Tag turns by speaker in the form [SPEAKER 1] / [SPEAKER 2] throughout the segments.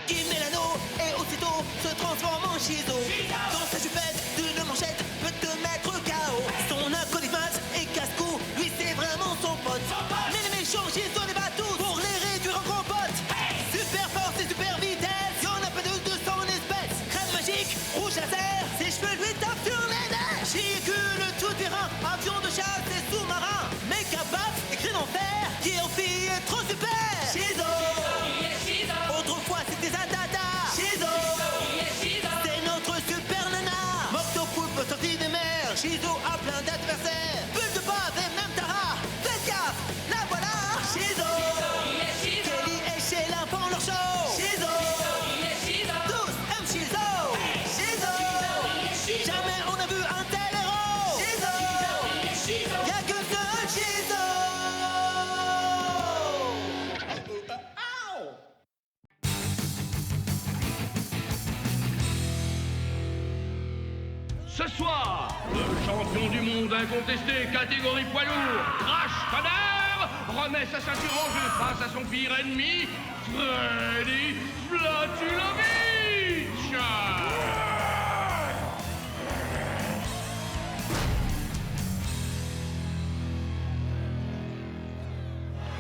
[SPEAKER 1] Il met l'anneau et aussitôt se transforme en Shizo. Dans sa jupette d'une manchette peut te mettre KO. Son acolyte et casse-cou, lui c'est vraiment son pote. Mais les méchants Shizo les bat tous pour les réduire en compote. Super force et super vitesse, y'en a pas de son espèce. Crème magique, rouge laser, ses cheveux lui tapent sur les nerfs. Véhicule tout terrain, avion de chasse et sous-marin. Méca baf et cri d'enfer, qui en fille est trop super. Shizo. Autrefois c'était Zadada. Shizo. C'est notre super nana. Morto Poulpe sorti des mers. Shizo a plein d'adversaires. Bulle de base et même Tara. Faites gaffe, la voilà. Shizo. Kelly et Sheila font leur show. Shizo. Tous aiment Shizo. Shizo. Jamais on a vu un tel héros. Shizo. Y'a que seul Shizo.
[SPEAKER 2] Ce soir, le champion du monde incontesté catégorie poids lourd, Crash Tonnerre, remet sa ceinture en jeu face à son pire ennemi, Freddy Flatulovic.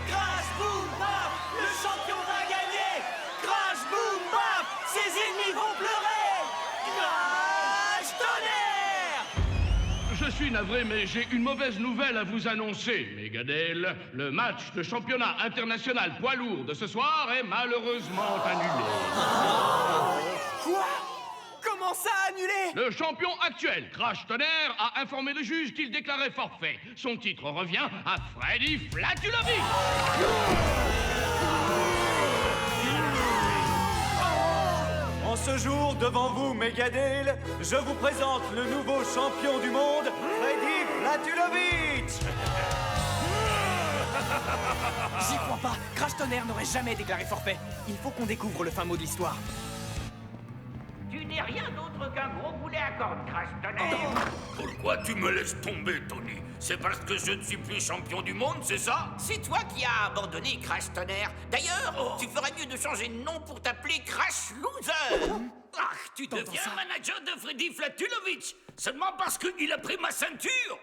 [SPEAKER 1] Crash Boom Bap, le champion va gagner. Crash Boom Bap, ses ennemis vont pleurer. Crash Tonnerre.
[SPEAKER 2] Je suis navré, mais j'ai une mauvaise nouvelle à vous annoncer, Megadel. Le match de championnat international poids lourd de ce soir est malheureusement annulé.
[SPEAKER 1] Quoi? Comment ça annulé?
[SPEAKER 2] Le champion actuel, Crash Tonnerre, a informé le juge qu'il déclarait forfait. Son titre revient à Freddy Flatulovic.
[SPEAKER 3] En ce jour, devant vous, Megadale, je vous présente le nouveau champion du monde, Freddy Flatulovic.
[SPEAKER 4] J'y crois pas. Crash Tonnerre n'aurait jamais déclaré forfait. Il faut qu'on découvre le fin mot de l'histoire.
[SPEAKER 5] Tu n'es rien d'autre qu'un gros boulet à cordes, Crash Tonnerre.
[SPEAKER 6] Pourquoi tu me laisses tomber, Tony? C'est parce que je ne suis plus champion du monde, c'est ça?
[SPEAKER 5] C'est toi qui as abandonné Crash Tonnerre. D'ailleurs, tu ferais mieux de changer de nom pour t'appeler Crash Loser.
[SPEAKER 6] Ah, tu deviens manager de Freddy Flatulovic seulement parce qu'il a pris ma ceinture?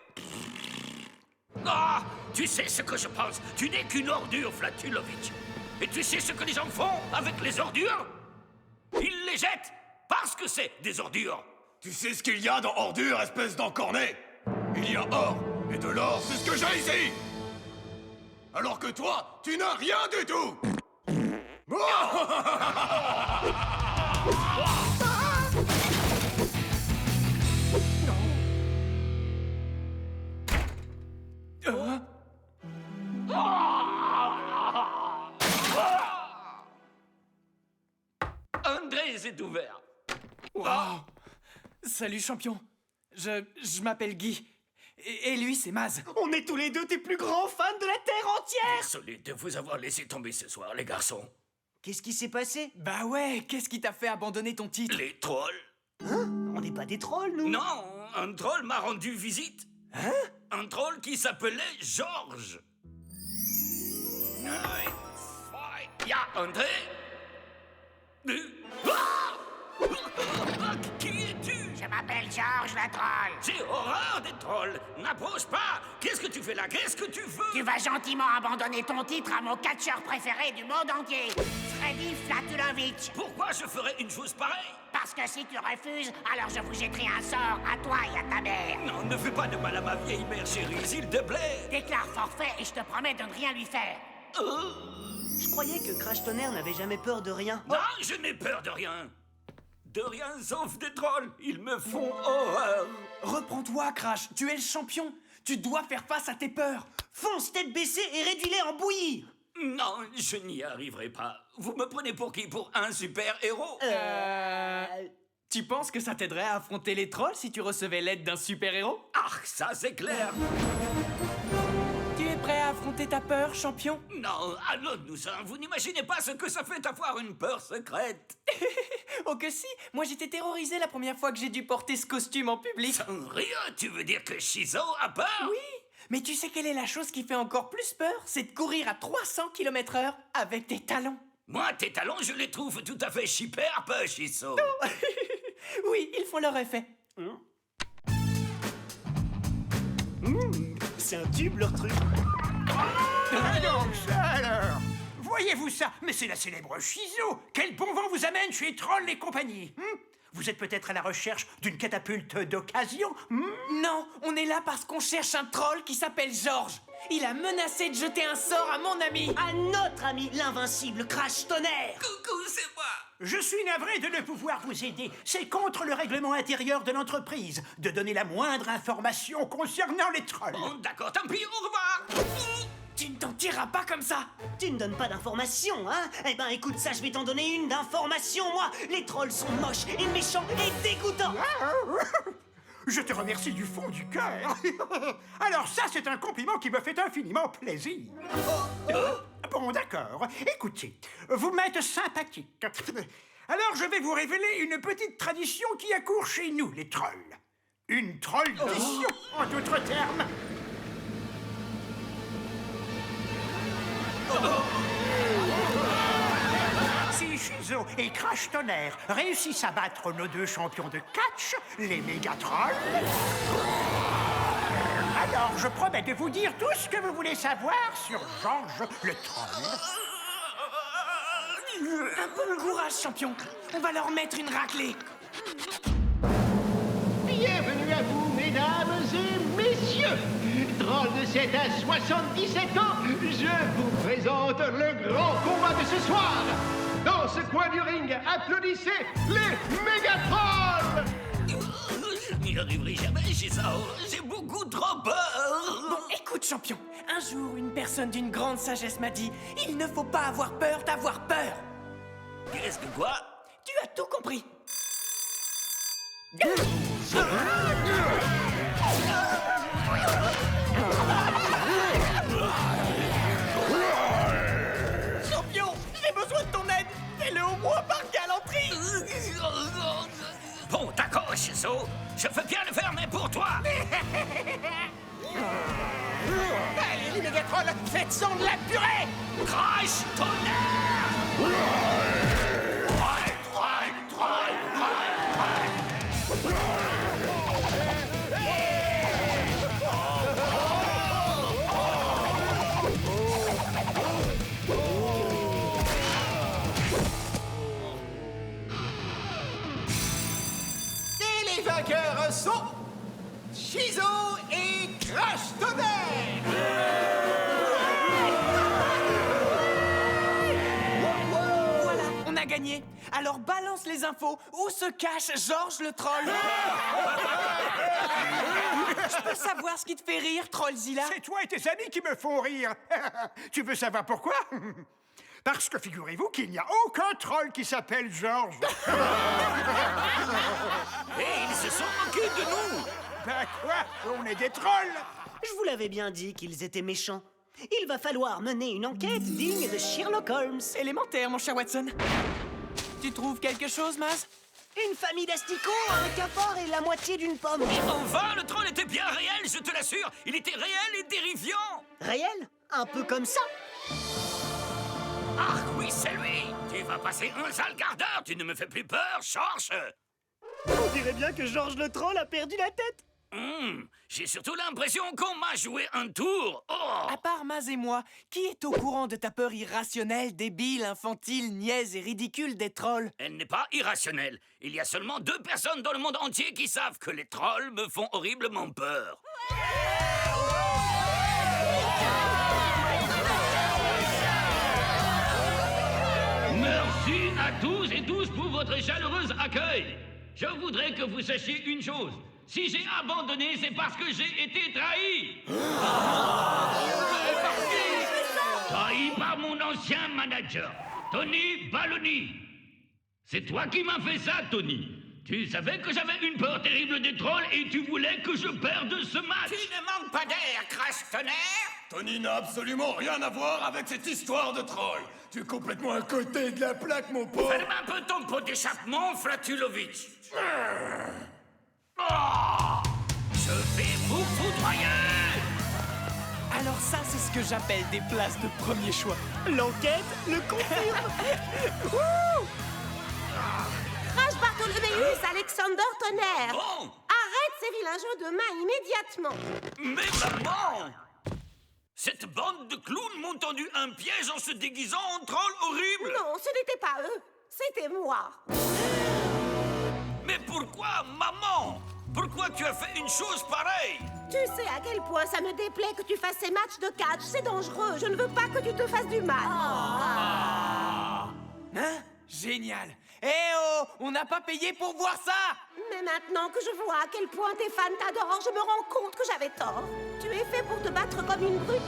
[SPEAKER 6] Ah, tu sais ce que je pense? Tu n'es qu'une ordure, Flatulovic. Et tu sais ce que les gens font avec les ordures? Ils les jettent parce que c'est des ordures.
[SPEAKER 7] Tu sais ce qu'il y a dans ordure, espèce d'encorné? Il y a or, et de l'or, c'est ce que j'ai ici. Alors que toi, tu n'as rien du tout.
[SPEAKER 6] André est ouvert.
[SPEAKER 4] Wow. Salut champion. Je m'appelle Guy. Et lui c'est Maz.
[SPEAKER 1] On est tous les deux tes plus grands fans de la Terre entière.
[SPEAKER 6] Désolé de vous avoir laissé tomber ce soir, les garçons.
[SPEAKER 1] Qu'est-ce qui s'est passé?
[SPEAKER 4] Bah ouais, qu'est-ce qui t'a fait abandonner ton titre?
[SPEAKER 6] Les trolls?
[SPEAKER 1] On n'est pas des trolls, nous.
[SPEAKER 6] Non, un troll m'a rendu visite.
[SPEAKER 1] Hein?
[SPEAKER 6] Un troll qui s'appelait Georges. Y'a André. Qui es-tu?
[SPEAKER 5] Je m'appelle Georges la troll.
[SPEAKER 6] J'ai horreur des trolls. N'approche pas. Qu'est-ce que tu fais là? Qu'est-ce que tu veux?
[SPEAKER 5] Tu vas gentiment abandonner ton titre à mon catcheur préféré du monde entier, Freddy Flatulovic.
[SPEAKER 6] Pourquoi je ferais une chose pareille?
[SPEAKER 5] Parce que si tu refuses, alors je vous jetterai un sort à toi et à ta mère.
[SPEAKER 6] Non, ne fais pas de mal à ma vieille mère chérie, s'il te plaît.
[SPEAKER 5] Déclare forfait et je te promets de ne rien lui faire.
[SPEAKER 1] Je croyais que Crash Tonnerre n'avait jamais peur de rien.
[SPEAKER 6] Non, je n'ai peur de rien. De rien sauf des trolls. Ils me font horreur.
[SPEAKER 4] Reprends-toi Crash, tu es le champion. Tu dois faire face à tes peurs.
[SPEAKER 1] Fonce tête baissée et réduis-les en bouillie.
[SPEAKER 6] Non, je n'y arriverai pas. Vous me prenez pour qui? Pour un super-héros?
[SPEAKER 4] Tu penses que ça t'aiderait à affronter les trolls si tu recevais l'aide d'un super-héros?
[SPEAKER 6] Ah, ça c'est clair.
[SPEAKER 4] Tu es prêt à affronter ta peur, champion?
[SPEAKER 6] Non, allons-nous en. Vous n'imaginez pas ce que ça fait d'avoir une peur secrète.
[SPEAKER 4] Oh que si. Moi j'étais terrorisé la première fois que j'ai dû porter ce costume en public.
[SPEAKER 6] Sans rien, tu veux dire que Shizo a peur?
[SPEAKER 4] Oui. Mais tu sais quelle est la chose qui fait encore plus peur? C'est de courir à 300 km/h avec des talons.
[SPEAKER 6] Moi, tes talons, je les trouve tout à fait superbes, Shiso.
[SPEAKER 4] Oui, ils font leur effet.
[SPEAKER 8] C'est un tube, leur truc.
[SPEAKER 9] Donc ça alors. Voyez-vous ça? Mais c'est la célèbre Shizo. Quel bon vent vous amène chez Troll et compagnie? Vous êtes peut-être à la recherche d'une catapulte d'occasion?
[SPEAKER 4] Non, on est là parce qu'on cherche un troll qui s'appelle Georges. Il a menacé de jeter un sort à mon ami.
[SPEAKER 8] À notre ami, l'invincible Crash Tonnerre.
[SPEAKER 5] Coucou, c'est moi.
[SPEAKER 9] Je suis navré de ne pouvoir vous aider. C'est contre le règlement intérieur de l'entreprise de donner la moindre information concernant les trolls.
[SPEAKER 5] Bon, d'accord, tant pis, au revoir.
[SPEAKER 4] Tu ne t'en tireras pas comme ça.
[SPEAKER 8] Tu ne donnes pas d'informations, hein? Eh ben écoute ça, je vais t'en donner une d'information, moi. Les trolls sont moches et méchants et dégoûtants.
[SPEAKER 9] Je te remercie du fond du cœur. Alors ça, c'est un compliment qui me fait infiniment plaisir. Bon, d'accord. Écoutez, vous m'êtes sympathique. Alors, je vais vous révéler une petite tradition qui accourt chez nous, les trolls. Une trolldition, en d'autres termes. Si Shizo et Crash Tonnerre réussissent à battre nos deux champions de catch, les méga-trolls, alors je promets de vous dire tout ce que vous voulez savoir sur Georges le Troll.
[SPEAKER 4] Un peu de courage, champion. On va leur mettre une raclée.
[SPEAKER 10] Bienvenue à vous, mesdames et messieurs. Troll de 7 à 77 ans, je vous présente le grand combat de ce soir. Dans ce coin du ring, applaudissez les Mégatrolls.
[SPEAKER 6] Je n'y arriverai jamais, Shiso. J'ai beaucoup trop peur.
[SPEAKER 4] Bon, écoute, champion. Un jour, une personne d'une grande sagesse m'a dit « Il ne faut pas avoir peur d'avoir peur ».
[SPEAKER 6] Qu'est-ce que quoi?
[SPEAKER 4] Tu as tout compris. Champion, j'ai besoin de ton aide. Fais-le au moins par galanterie.
[SPEAKER 6] Bon, d'accord, Shiso. Je veux bien le faire, mais pour toi.
[SPEAKER 9] Allez, les méga-trolls, faites-en de la purée.
[SPEAKER 6] Crash Tonnerre.
[SPEAKER 10] Et les vainqueurs sont Shizo et Crash Tonnerre.
[SPEAKER 4] Voilà, on a gagné. Alors balance les infos. Où se cache Georges le troll? Je peux savoir ce qui te fait rire, Trollzilla?
[SPEAKER 9] C'est toi et tes amis qui me font rire. Tu veux savoir pourquoi? Parce que figurez-vous qu'il n'y a aucun troll qui s'appelle Georges.
[SPEAKER 6] Et ils se sont moqués de nous.
[SPEAKER 9] Ben quoi? On est des trolls.
[SPEAKER 8] Je vous l'avais bien dit qu'ils étaient méchants. Il va falloir mener une enquête digne de Sherlock Holmes.
[SPEAKER 4] Élémentaire, mon cher Watson. Tu trouves quelque chose, Maz?
[SPEAKER 8] Une famille d'asticots, un cafard et la moitié d'une pomme.
[SPEAKER 6] Enfin, le troll était bien réel, je te l'assure. Il était réel et terrifiant.
[SPEAKER 8] Réel? Un peu comme ça.
[SPEAKER 6] Ah oui, c'est lui. Tu vas passer un sale quart d'heure. Tu ne me fais plus peur, Georges.
[SPEAKER 8] On dirait bien que Georges le troll a perdu la tête.
[SPEAKER 6] J'ai surtout l'impression qu'on m'a joué un tour. Oh.
[SPEAKER 4] À part Maz et moi, qui est au courant de ta peur irrationnelle, débile, infantile, niaise et ridicule des trolls?
[SPEAKER 6] Elle n'est pas irrationnelle. Il y a seulement 2 personnes dans le monde entier qui savent que les trolls me font horriblement peur.
[SPEAKER 2] Merci à tous et tous pour votre chaleureux accueil. Je voudrais que vous sachiez une chose. Si j'ai abandonné, c'est parce que j'ai été trahi. Trahi par mon ancien manager, Tony Baloney. C'est toi qui m'as fait ça, Tony. Tu savais que j'avais une peur terrible des trolls et tu voulais que je perde ce match.
[SPEAKER 5] Tu ne manques pas d'air, Crash Tonnerre.
[SPEAKER 7] Tony n'a absolument rien à voir avec cette histoire de troll. Tu es complètement à côté de la plaque, mon pauvre.
[SPEAKER 6] Ferme un peu ton pot d'échappement, Flatulovic. Je vais vous foudroyer.
[SPEAKER 4] Alors ça, c'est ce que j'appelle des places de premier choix. L'enquête le confirme.
[SPEAKER 11] Crash Bartholoméus Alexander Tonnerre.
[SPEAKER 6] Bon.
[SPEAKER 11] Arrête ces vilains jeux de main immédiatement.
[SPEAKER 6] Mais maman! Cette bande de clowns m'ont tendu un piège en se déguisant en troll horrible!
[SPEAKER 11] Non, ce n'était pas eux, c'était moi.
[SPEAKER 6] Mais pourquoi, maman? Pourquoi tu as fait une chose pareille?
[SPEAKER 11] Tu sais à quel point ça me déplaît que tu fasses ces matchs de catch. C'est dangereux, je ne veux pas que tu te fasses du mal.
[SPEAKER 4] Hein? Génial. Eh oh, on n'a pas payé pour voir ça.
[SPEAKER 11] Mais maintenant que je vois à quel point tes fans t'adorent, je me rends compte que j'avais tort. Tu es fait pour te battre comme une brute.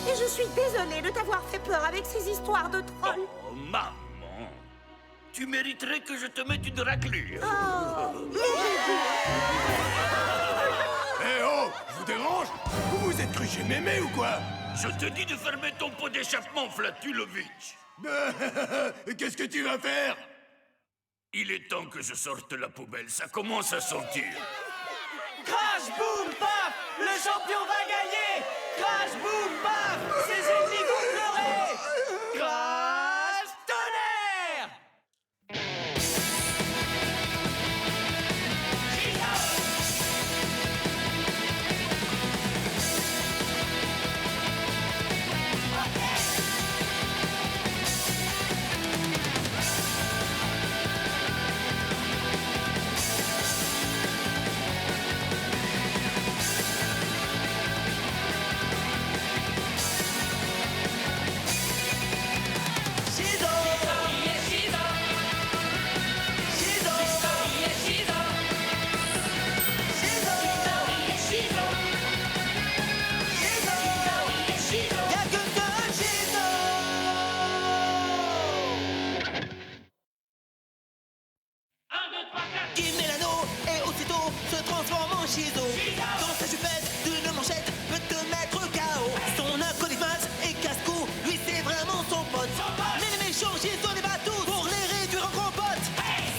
[SPEAKER 11] Et je suis désolée de t'avoir fait peur avec ces histoires de trolls.
[SPEAKER 6] Oh, maman! Tu mériterais que je te mette une raclure.
[SPEAKER 7] Eh oh, je vous dérange? Vous vous êtes cru chez Mémé ou quoi?
[SPEAKER 6] Je te dis de fermer ton pot d'échappement, Flatulovitch.
[SPEAKER 7] Qu'est-ce que tu vas faire?
[SPEAKER 6] Il est temps que je sorte la poubelle, ça commence à sentir.
[SPEAKER 4] Crash, boum, paf. Le champion va gagner. Crash, boum, paf. Ses ennemis vont pleurer. Crash Tonnerre.
[SPEAKER 1] Il met l'anneau et aussitôt se transforme en Shizo. Dans sa jupette d'une manchette peut te mettre KO. Son acolyte et casse-cou, lui c'est vraiment son pote. Mais les méchants Shizo les bat tous pour les réduire en compote.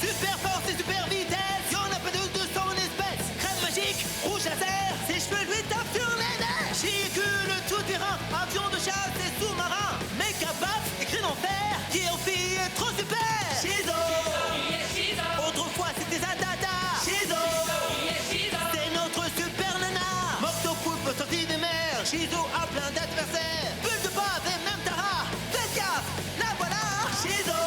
[SPEAKER 1] Super force et super vitesse, y'en a pas de son espèce. Crème magique, rouge laser, ses cheveux lui tapent sur les nerfs. Chicule tout terrain, avion de chasse et sous-marin. Méca baf et cri d'enfer, qui en fille est trop super. Shizo. Autrefois c'était Zadada. Shizo. C'est notre super nana. Morto poulpe sorti des mers. Shizo a plein d'adversaires. Bulle de base et même Tara. Faites gaffe, la voilà. Shizo.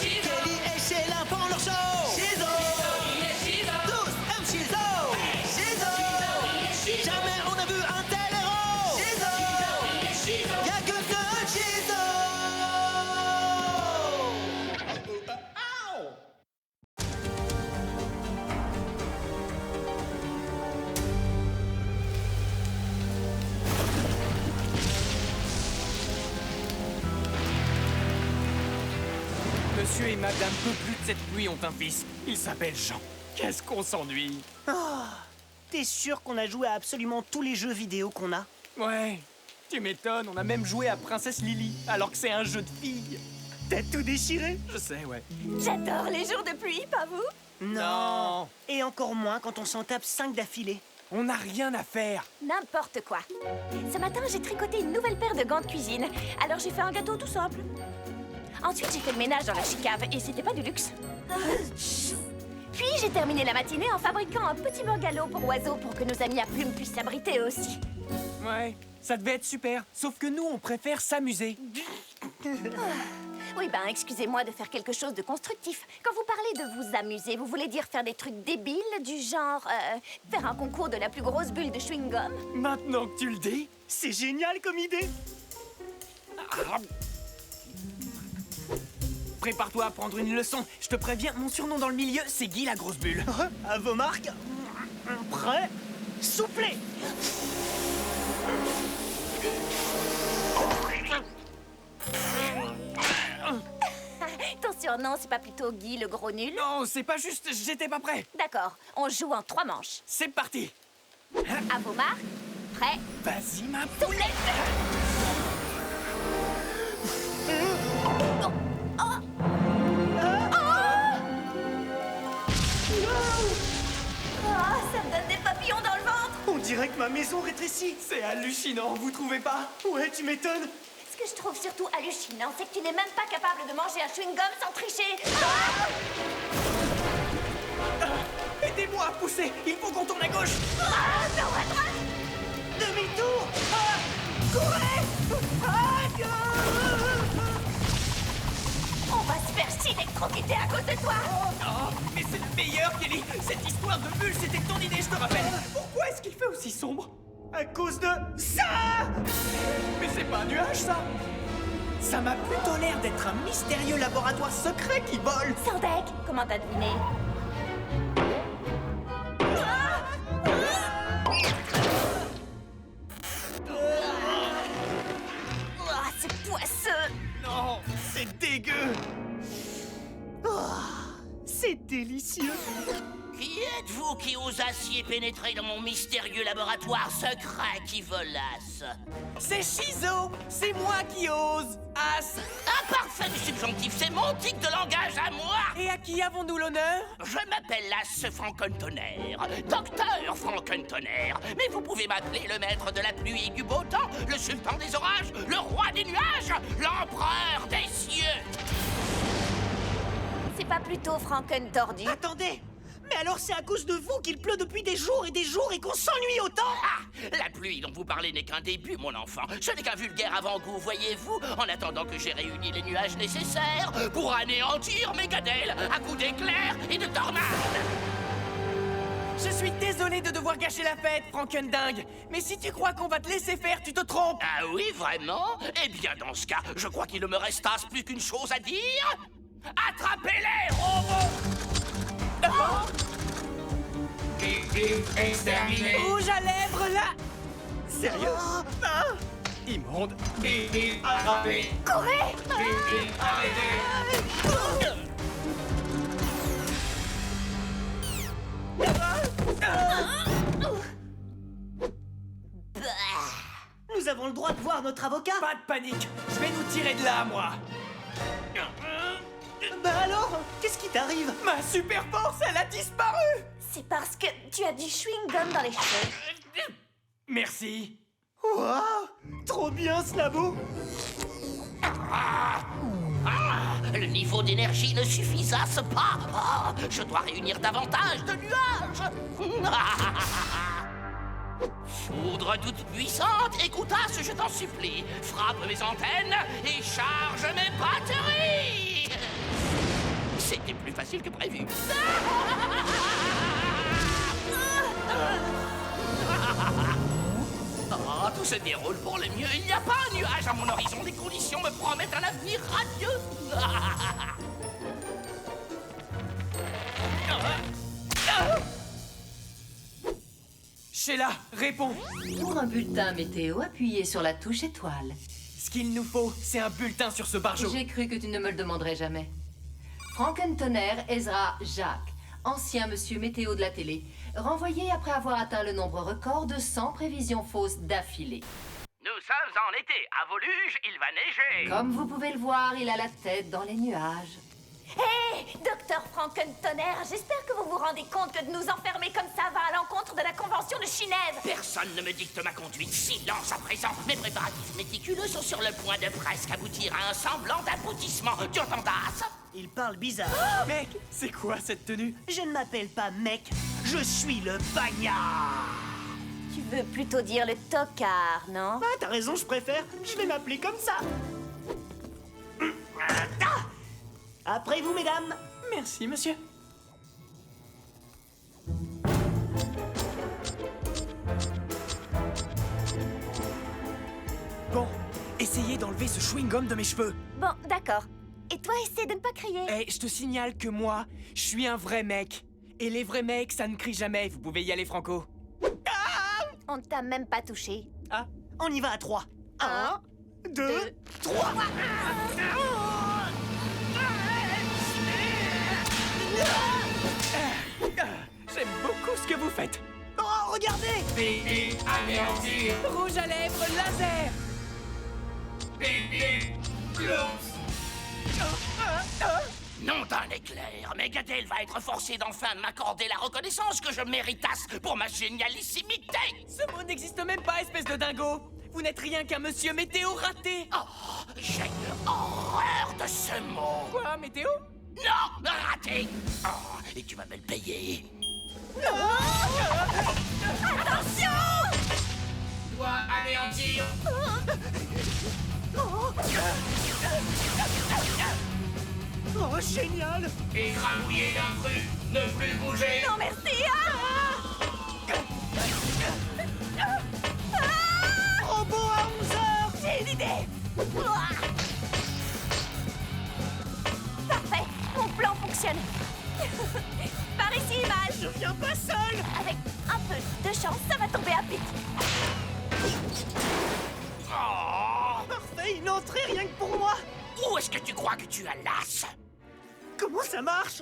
[SPEAKER 1] Kelly et Sheila font leur show. Shizo. Tous aiment Shizo. Shizo. Jamais on a vu un tel héros. Shizo. Y'a que ce Shizo.
[SPEAKER 4] Monsieur et Madame Peu-Plus de cette nuit ont un fils. Il s'appelle Jean. Qu'est-ce qu'on s'ennuie.
[SPEAKER 8] T'es sûr qu'on a joué à absolument tous les jeux vidéo qu'on a?
[SPEAKER 4] Ouais, tu m'étonnes, on a même joué à Princesse Lily, alors que c'est un jeu de filles.
[SPEAKER 8] T'as tout déchiré?
[SPEAKER 4] Je sais, ouais.
[SPEAKER 11] J'adore les jours de pluie, pas vous?
[SPEAKER 8] Non. Et encore moins quand on s'en tape 5 d'affilée.
[SPEAKER 4] On n'a rien à faire.
[SPEAKER 11] N'importe quoi. Ce matin, j'ai tricoté une nouvelle paire de gants de cuisine. Alors j'ai fait un gâteau tout simple. Ensuite, j'ai fait le ménage dans la chicave et c'était pas du luxe. Puis j'ai terminé la matinée en fabriquant un petit bungalow pour oiseaux pour que nos amis à plumes puissent s'abriter aussi.
[SPEAKER 4] Ouais, ça devait être super. Sauf que nous, on préfère s'amuser.
[SPEAKER 11] Oui, ben, excusez-moi de faire quelque chose de constructif. Quand vous parlez de vous amuser, vous voulez dire faire des trucs débiles, du genre faire un concours de la plus grosse bulle de chewing-gum?
[SPEAKER 4] Maintenant que tu le dis,
[SPEAKER 8] C'est génial comme idée.
[SPEAKER 4] prépare-toi à prendre une leçon. Je te préviens, mon surnom dans le milieu, c'est Guy la grosse bulle.
[SPEAKER 8] À vos marques. Prêt? Soufflez.
[SPEAKER 11] Ton surnom, c'est pas plutôt Guy le gros nul?
[SPEAKER 4] Non, c'est pas juste, j'étais pas prêt.
[SPEAKER 11] D'accord, on joue en 3 manches.
[SPEAKER 4] C'est parti.
[SPEAKER 11] À vos marques, prêt,
[SPEAKER 4] Vas-y, ma
[SPEAKER 11] soufflez. Ça me donne des papillons dans le ventre.
[SPEAKER 8] On dirait
[SPEAKER 4] dirait que ma maison rétrécit. C'est hallucinant, vous trouvez pas? Ouais, tu m'étonnes.
[SPEAKER 11] Ce que je trouve surtout hallucinant, c'est que tu n'es même pas capable de manger un chewing-gum sans tricher.
[SPEAKER 4] Aidez-moi à pousser, il faut qu'on tourne à gauche.
[SPEAKER 11] Non, à droite.
[SPEAKER 8] Demi-tour. Courez.
[SPEAKER 11] On va se faire électrocuter à cause de toi.
[SPEAKER 4] Oh, mais c'est le meilleur, Kelly. Cette histoire de bulle, c'était ton idée, je te rappelle. Pourquoi est-ce qu'il fait aussi sombre? À cause de ça. Mais c'est pas un nuage, ça. Ça m'a plutôt l'air d'être un mystérieux laboratoire secret qui vole.
[SPEAKER 11] Sandek, comment t'as deviné? C'est poisseux.
[SPEAKER 4] Non, c'est dégueu. C'est délicieux.
[SPEAKER 5] Qui êtes-vous qui osassiez pénétrer dans mon mystérieux laboratoire secret qui volasse?
[SPEAKER 4] C'est Shizo. C'est moi qui ose. As.
[SPEAKER 5] Un parfait du subjonctif, c'est mon tic de langage à moi.
[SPEAKER 4] Et à qui avons-nous l'honneur?
[SPEAKER 5] Je m'appelle Las Frankentonnerre, docteur Frankentonnerre. Mais vous pouvez m'appeler le maître de la pluie et du beau temps, le sultan des orages, le roi des nuages, l'empereur des cieux.
[SPEAKER 11] C'est pas plutôt Franken tordu?
[SPEAKER 8] Attendez. Mais alors c'est à cause de vous qu'il pleut depuis des jours et qu'on s'ennuie autant?
[SPEAKER 5] Ah, la pluie dont vous parlez n'est qu'un début, mon enfant. Ce n'est qu'un vulgaire avant-goût, voyez-vous, en attendant que j'ai réuni les nuages nécessaires pour anéantir Megadel à coups d'éclairs et de tornades.
[SPEAKER 4] Je suis désolé de devoir gâcher la fête, Frankendingue. Mais si tu crois qu'on va te laisser faire, tu te trompes.
[SPEAKER 5] Ah oui, vraiment? Eh bien, dans ce cas, je crois qu'il ne me restasse plus qu'une chose à dire. Attrapez-les, robots!
[SPEAKER 7] Exterminé.
[SPEAKER 4] Rouge à lèvres, là. Sérieux? Ah. Immonde.
[SPEAKER 7] Attrapé.
[SPEAKER 11] Courez!
[SPEAKER 7] Arrêtez.
[SPEAKER 8] Nous avons le droit de voir notre avocat?
[SPEAKER 4] Pas de panique. Je vais nous tirer de là, moi.
[SPEAKER 8] Bah alors, qu'est-ce qui t'arrive?
[SPEAKER 4] Ma super force, elle a disparu.
[SPEAKER 11] C'est parce que tu as du chewing-gum dans les cheveux.
[SPEAKER 4] Merci.
[SPEAKER 8] Waouh, trop bien ce labo.
[SPEAKER 5] Le niveau d'énergie ne suffisasse pas. Ah, je dois réunir davantage de nuages. Foudre toute puissante, écoutasse, je t'en supplie. Frappe mes antennes et charge mes batteries. C'était plus facile que prévu. Oh, tout se déroule pour le mieux. Il n'y a pas un nuage à mon horizon. Les conditions me promettent un avenir radieux.
[SPEAKER 4] Sheila, réponds.
[SPEAKER 12] Pour un bulletin météo, appuyez sur la touche étoile.
[SPEAKER 4] Ce qu'il nous faut, c'est un bulletin sur ce barjot.
[SPEAKER 12] J'ai cru que tu ne me le demanderais jamais. Frankentonnerre Ezra Jacques, ancien monsieur météo de la télé, renvoyé après avoir atteint le nombre record de 100 prévisions fausses d'affilée.
[SPEAKER 5] Nous sommes en été. À Voluge, il va neiger.
[SPEAKER 12] Comme vous pouvez le voir, il a la tête dans les nuages.
[SPEAKER 11] Hé, docteur Frankentonnerre, j'espère que vous vous rendez compte que de nous enfermer comme ça va à l'encontre de la convention de Chinève.
[SPEAKER 5] Personne ne me dicte ma conduite. Silence à présent. Mes préparatifs méticuleux sont sur le point de presque aboutir à un semblant d'aboutissement. Tu entends ça?
[SPEAKER 8] Il parle bizarre.
[SPEAKER 4] Mec, c'est quoi cette tenue?
[SPEAKER 8] Je ne m'appelle pas mec, je suis le bagnard.
[SPEAKER 11] Tu veux plutôt dire le tocard, non?
[SPEAKER 8] Ah, t'as raison, je préfère. Je vais m'appeler comme ça. Ah, après vous, mesdames.
[SPEAKER 4] Merci, monsieur. Bon, essayez d'enlever ce chewing-gum de mes cheveux.
[SPEAKER 11] Bon, d'accord. Et toi, essaie de ne pas crier.
[SPEAKER 4] Eh, je te signale que moi, je suis un vrai mec. Et les vrais mecs, ça ne crie jamais. Vous pouvez y aller, Franco.
[SPEAKER 11] On ne t'a même pas touché.
[SPEAKER 4] Ah,
[SPEAKER 8] On y va à 3. 1, 2, 3.
[SPEAKER 4] j'aime beaucoup ce que vous faites.
[SPEAKER 8] Oh, regardez.
[SPEAKER 7] Baby, anéantir.
[SPEAKER 4] Rouge à lèvres, laser.
[SPEAKER 7] Baby, close.
[SPEAKER 5] Nom d'un éclair, Megadale va être forcé d'enfin m'accorder la reconnaissance que je méritasse pour ma génialissimité.
[SPEAKER 4] Ce mot n'existe même pas, espèce de dingo. Vous n'êtes rien qu'un monsieur météo raté.
[SPEAKER 5] Oh, j'ai horreur de ce mot.
[SPEAKER 4] Quoi, météo?
[SPEAKER 5] Non, raté. Oh, et tu vas me le payer.
[SPEAKER 11] Attention!
[SPEAKER 5] Dois anéantir.
[SPEAKER 8] Oh, génial!
[SPEAKER 6] Écrabouiller l'intrus, ne plus bouger.
[SPEAKER 11] Non, merci!
[SPEAKER 8] Robot à 11h!
[SPEAKER 11] J'ai une idée! Parfait! Mon plan fonctionne! Par ici, Image!
[SPEAKER 8] Je viens pas seul!
[SPEAKER 11] Avec un peu de chance, ça va tomber à pic!
[SPEAKER 8] Parfait, une entrée rien que pour moi!
[SPEAKER 5] Où est-ce que tu crois que tu as l'as?
[SPEAKER 8] Comment ça marche?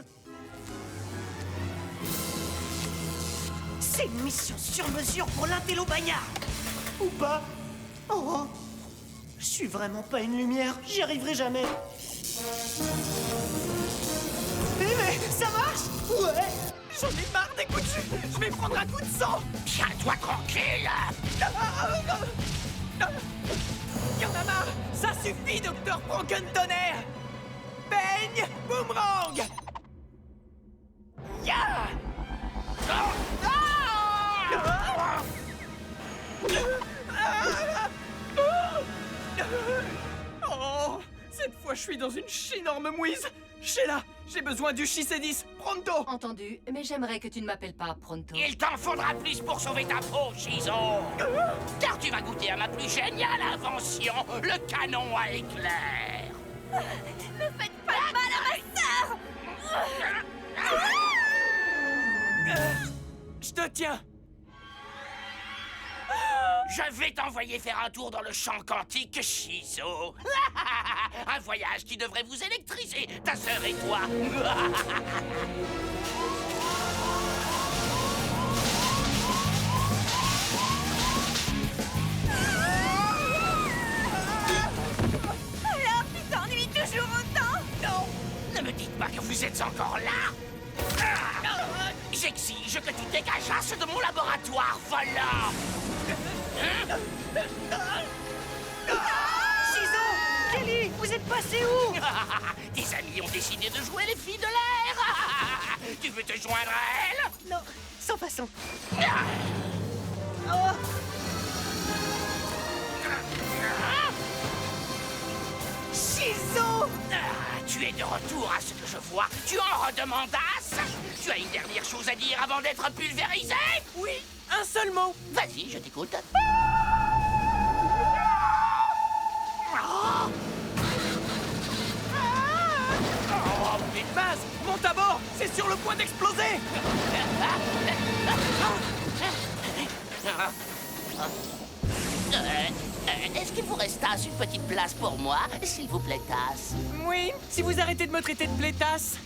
[SPEAKER 8] C'est une mission sur mesure pour l'intello bagnard! Ou pas? Oh! Je suis vraiment pas une lumière, j'y arriverai jamais! Mais ça marche? Ouais!
[SPEAKER 4] J'en ai marre des coups de jus. Je vais prendre un coup de sang.
[SPEAKER 5] Tiens-toi tranquille.
[SPEAKER 4] Y'en a marre. Ça suffit, docteur Frankentonnerre. Baigne, boomerang. Ya! Oh, cette fois, je suis dans une énorme mouise. Sheila, j'ai besoin du Shiseidis, pronto.
[SPEAKER 12] Entendu, mais j'aimerais que tu ne m'appelles pas Pronto.
[SPEAKER 5] Il t'en faudra plus pour sauver ta peau, Shizo. Car tu vas goûter à ma plus géniale invention, le canon à éclair.
[SPEAKER 11] Ne faites pas de mal à ma sœur!
[SPEAKER 4] Je te tiens.
[SPEAKER 5] Je vais t'envoyer faire un tour dans le champ quantique, Shizo. Un voyage qui devrait vous électriser, ta sœur et toi.
[SPEAKER 11] Alors, tu t'ennuies toujours autant?
[SPEAKER 5] Non, ne me dites pas que vous êtes encore là. J'exige que tu dégageasses de mon laboratoire, volant.
[SPEAKER 8] Shizo! Kelly, vous êtes passé où?
[SPEAKER 5] Tes amis ont décidé de jouer les filles de l'air. Tu veux te joindre à elles?
[SPEAKER 8] Non, sans façon. Shizo!
[SPEAKER 5] Tu es de retour à ce que je vois. Tu en redemandasses? Tu as une dernière chose à dire avant d'être pulvérisé?
[SPEAKER 4] Oui, un seul mot.
[SPEAKER 5] Vas-y, je t'écoute.
[SPEAKER 4] Oh, une base, monte à bord, c'est sur le point d'exploser.
[SPEAKER 5] Est-ce qu'il vous restasse une petite place pour moi, s'il vous plaît, Tasse?
[SPEAKER 4] Oui, si vous arrêtez de me traiter de plétasse.